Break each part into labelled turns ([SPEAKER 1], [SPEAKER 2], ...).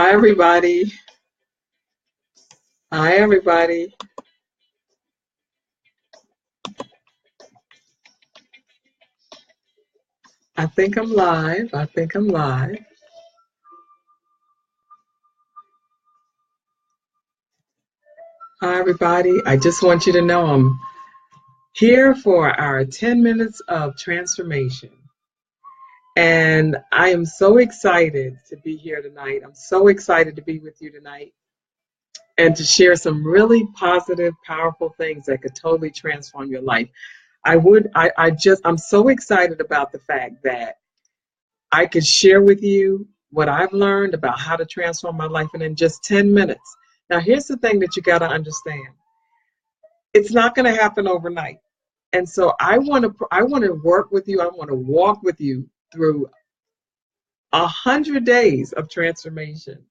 [SPEAKER 1] Hi, everybody. Hi, everybody. I think I'm live. I think I'm live. Hi, everybody. I just want you to know I'm here for our 10 minutes of transformation. And I am so excited to be here tonight. I'm so excited to be with you tonight and to share some really positive, powerful things that could totally transform your life. I'm so excited about the fact that I could share with you what I've learned about how to transform my life in just 10 minutes. Now, here's the thing that you got to understand. It's not going to happen overnight. And so I want to work with you. I want to walk with you through 100 days of transformation.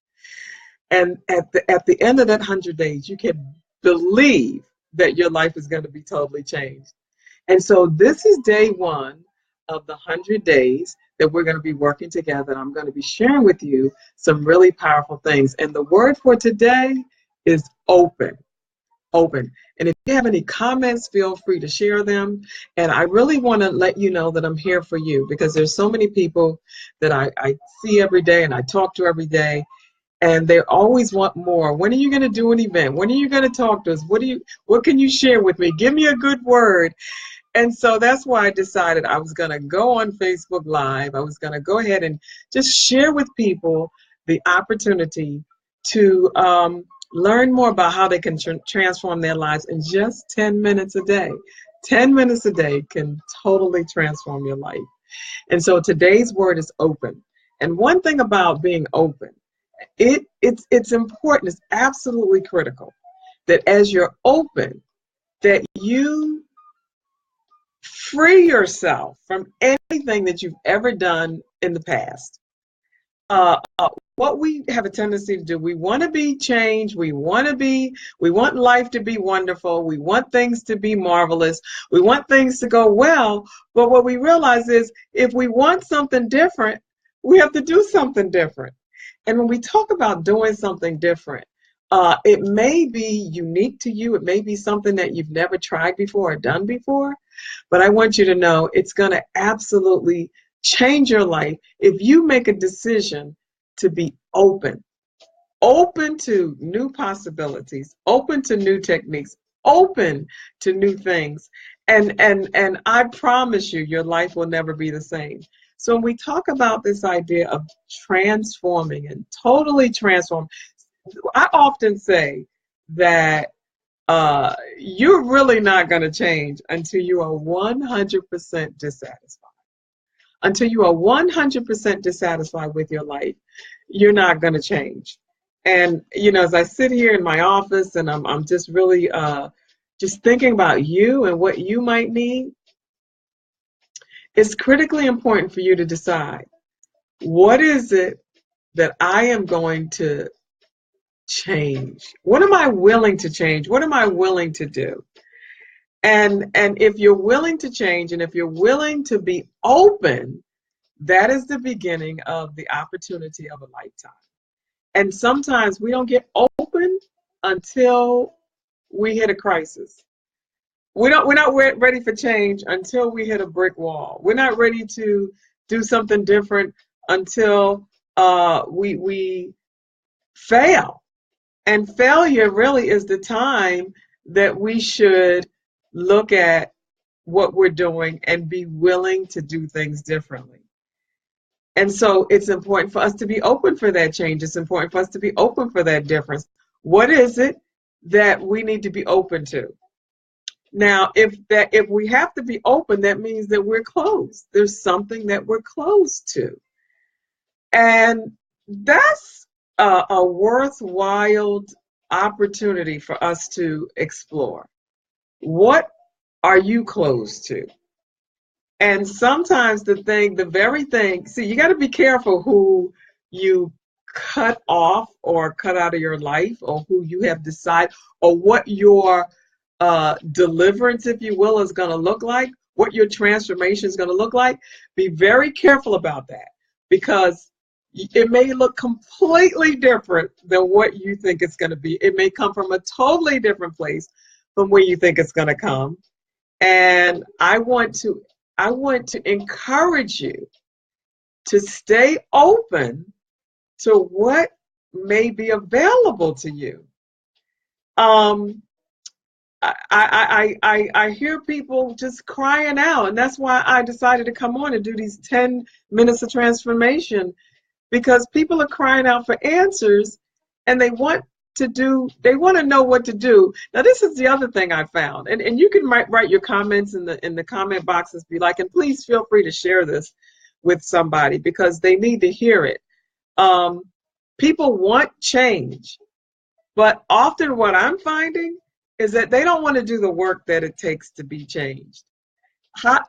[SPEAKER 1] And at the end of that 100 days, you can believe that your life is going to be totally changed. And so this is day one of the 100 days that we're going to be working together. I'm going to be sharing with you some really powerful things. And the word for today is open. Open. And if you have any comments, feel free to share them. And I really want to let you know that I'm here for you, because there's so many people that I see every day and I talk to every day, and they always want more. When are you going to do an event? When are you going to talk to us? What can you share with me? Give me a good word. And so that's why I decided I was going to go on Facebook Live. I was going to go ahead and just share with people the opportunity to learn more about how they can transform their lives in just 10 minutes a day. 10 minutes a day can totally transform your life. And so today's word is open. And one thing about being open, it's important, it's absolutely critical that as you're open, that you free yourself from anything that you've ever done in the past. What we have a tendency to do, we want to be changed. We want life to be wonderful. We want things to be marvelous. We want things to go well. But what we realize is if we want something different, we have to do something different. And when we talk about doing something different, it may be unique to you. It may be something that you've never tried before or done before. But I want you to know it's going to absolutely change your life if you make a decision to be open to new possibilities, open to new techniques, open to new things. And I promise you, your life will never be the same. So when we talk about this idea of transforming and totally transform, I often say that you're really not going to change until you are 100% dissatisfied. Until you are 100% dissatisfied with your life, you're not going to change. And, you know, as I sit here in my office and I'm just really just thinking about you and what you might need, it's critically important for you to decide, what is it that I am going to change? What am I willing to change? What am I willing to do? And if you're willing to change, and if you're willing to be open, that is the beginning of the opportunity of a lifetime. And sometimes we don't get open until we hit a crisis. We're not ready for change until we hit a brick wall. We're not ready to do something different until we fail. And failure really is the time that we should look at what we're doing and be willing to do things differently. And so it's important for us to be open for that change. It's important for us to be open for that difference. What is it that we need to be open to? Now, if we have to be open, that means that we're closed. There's something that we're closed to. And that's a worthwhile opportunity for us to explore. What are you closed to? And sometimes the very thing, see, you got to be careful who you cut off or cut out of your life, or who you have decided, or what your deliverance, if you will, is going to look like, what your transformation is going to look like. Be very careful about that, because It may look completely different than what you think it's going to be. It may come from a totally different place from where you think it's going to come. And I want to encourage you to stay open to what may be available to you. I hear people just crying out, and that's why I decided to come on and do these 10 minutes of transformation, because people are crying out for answers, and they want to know what to do. Now, this is the other thing I found, and you can write your comments in the comment boxes, be like, and please feel free to share this with somebody because they need to hear it. People want change, but often what I'm finding is that they don't want to do the work that it takes to be changed. Hi,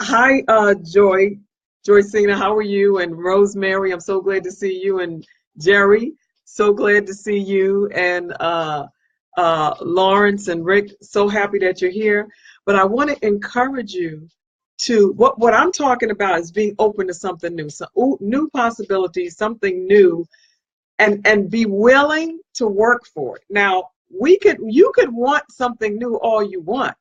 [SPEAKER 1] Joycina, how are you? And Rosemary, I'm so glad to see you. And Jerry, so glad to see you. And Lawrence and Rick, so happy that you're here. But I want to encourage you to, what I'm talking about is being open to something new, new possibilities, something new, and be willing to work for it. Now, you could want something new all you want,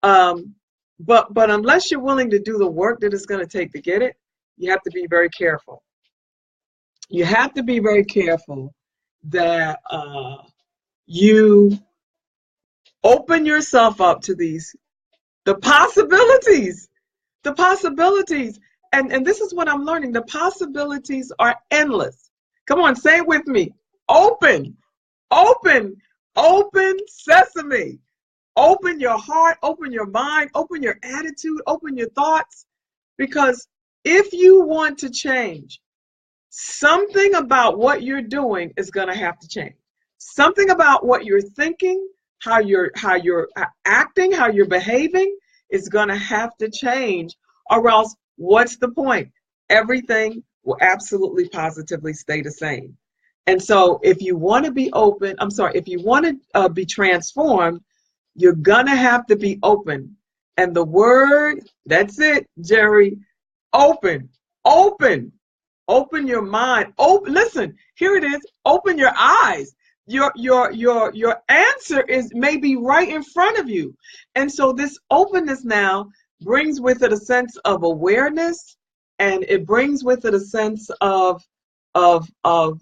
[SPEAKER 1] but unless you're willing to do the work that it's going to take to get it, you have to be very careful. You have to be very careful that you open yourself up to the possibilities, and this is what I'm learning. The possibilities are endless. Come on, say it with me. Open sesame. Open your heart, open your mind, open your attitude, open your thoughts. Because if you want to change, something about what you're doing is going to have to change. Something about what you're thinking, how you're acting, how you're behaving is going to have to change, or else what's the point? Everything will absolutely positively stay the same. And so if you want to be if you want to be transformed, you're going to have to be open. And the word, that's it, Jerry, open your mind. Listen, here it is, open your eyes. Your answer is maybe right in front of you. And so this openness now brings with it a sense of awareness, and it brings with it a sense of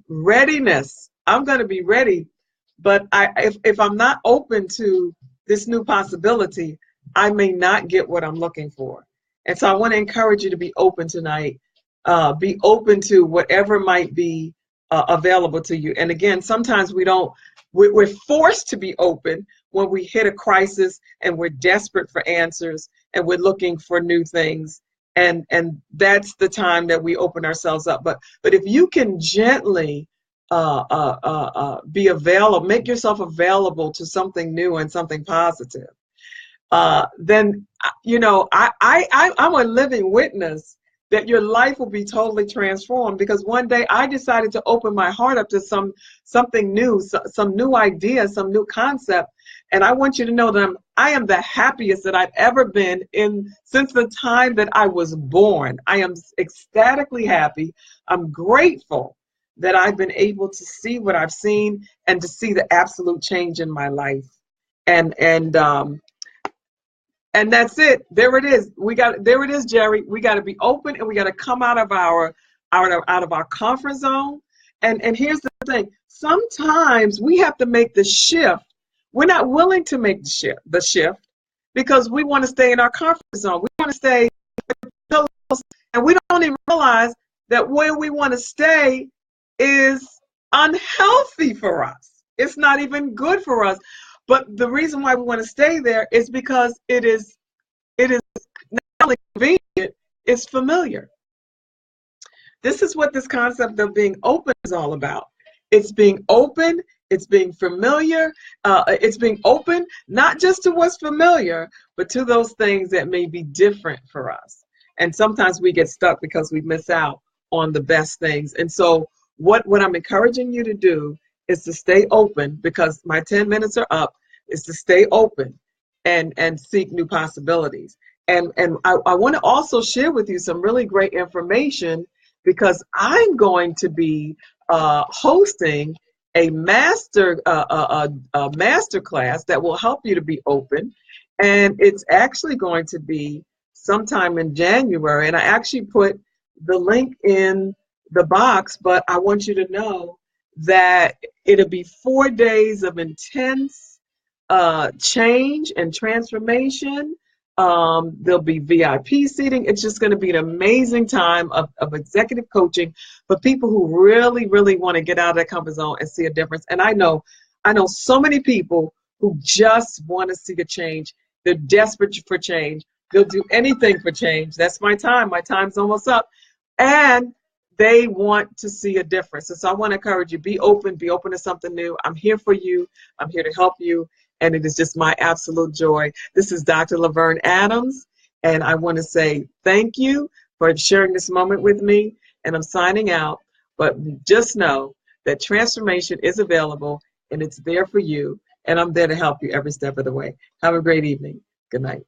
[SPEAKER 1] readiness. I'm going to be ready, but if I'm not open to this new possibility, I may not get what I'm looking for. And so I want to encourage you to be open tonight. Be open to whatever might be available to you. And again, sometimes we're forced to be open when we hit a crisis and we're desperate for answers and we're looking for new things. And that's the time that we open ourselves up. But if you can gently be available, make yourself available to something new and something positive, then I'm a living witness that your life will be totally transformed. Because one day I decided to open my heart up to something new, some new idea, some new concept. And I want you to know that I am the happiest that I've ever been since the time that I was born. I am ecstatically happy. I'm grateful that I've been able to see what I've seen and to see the absolute change in my life. And that's it. There it is. There it is, Jerry. We got to be open, and we got to come out of our comfort zone. And here's the thing. Sometimes we have to make the shift. We're not willing to make the shift because we want to stay in our comfort zone. We want to stay close, and we don't even realize that where we want to stay is unhealthy for us. It's not even good for us. But the reason why we want to stay there is because it is not only convenient, it's familiar. This is what this concept of being open is all about. It's being open, it's being familiar, it's being open not just to what's familiar, but to those things that may be different for us. And sometimes we get stuck because we miss out on the best things. And so what I'm encouraging you to do is to stay open, because my 10 minutes are up, is to stay open and seek new possibilities. And I want to also share with you some really great information because I'm going to be hosting a master class that will help you to be open, and it's actually going to be sometime in January. And I actually put the link in the box, but I want you to know that it'll be 4 days of intense change and transformation. There'll be VIP seating. It's just going to be an amazing time of executive coaching for people who really, really want to get out of their comfort zone and see a difference. And I know so many people who just want to see the change. They're desperate for change. They'll do anything for change. That's my time. My time's almost up. And they want to see a difference. And so I want to encourage you, be open to something new. I'm here for you. I'm here to help you. And it is just my absolute joy. This is Dr. LaVerne Adams, and I want to say thank you for sharing this moment with me, and I'm signing out. But just know that transformation is available, and it's there for you, and I'm there to help you every step of the way. Have a great evening. Good night.